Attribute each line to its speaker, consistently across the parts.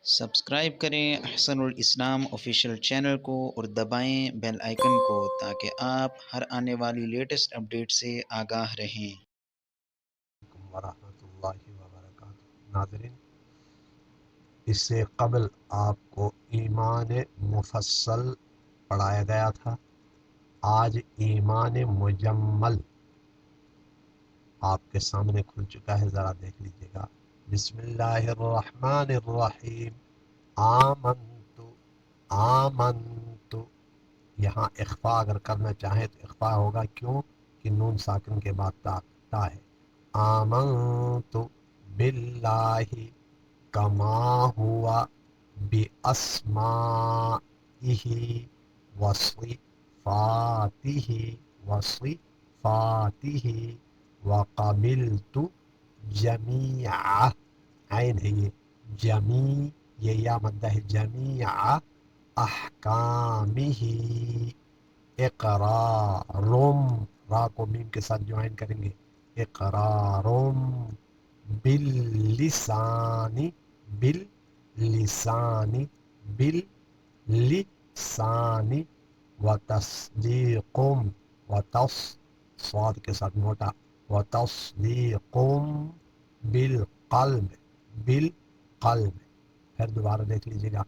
Speaker 1: Subscribe کریں احسن الاسلام official channel کو اور دبائیں بیل آئیکن کو تاکہ آپ ہر آنے والی لیٹسٹ اپڈیٹ سے آگاہ رہیں۔
Speaker 2: ورحمۃ اللہ وبرکاتہ۔ ناظرین، اس سے قبل آپ کو ایمان مفصل پڑھایا گیا تھا۔ آج ایمان مجمل آپ کے سامنے کھل چکا ہے، ذرا دیکھ لیجیے گا۔ بسم اللہ الرحمن الرحیم۔ آمنت، آمنت، یہاں اخفا اگر کرنا چاہیں تو اخفا ہوگا، کیوں کہ نون ساکن کے بعد تا ہے۔ آمنت باللہ کما ہوا باسمائہ وصفاتہ وصفاتہ وقبلت جمیع، عین ہے یہ، جمیع، یہ یا مدہ ہے، جمیع احکامہ، اقرارم، را کو میم کے ساتھ جوائن کریں گے، اقرارم باللسان، باللسان، باللسان، وتصدیقم، صاد کے ساتھ موٹا، وتصدیقم بالقلب، بالقلب۔ پھر دوبارہ دیکھ لیجیے گا۔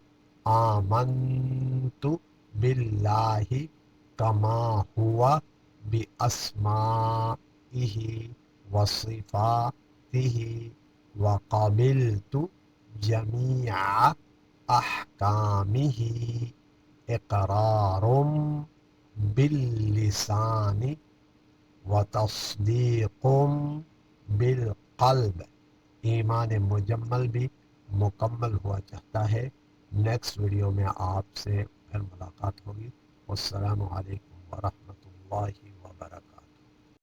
Speaker 2: آمنت باللہ کما ہوا باسمائہ وصفاتہ وقبلت جمیع احکامہ، اقرار باللسان وتصدیق بالقلب۔ ایمان مجمل بھی مکمل ہوا چاہتا ہے۔ نیکسٹ ویڈیو میں آپ سے پھر ملاقات ہوگی۔ والسلام علیکم ورحمۃ اللہ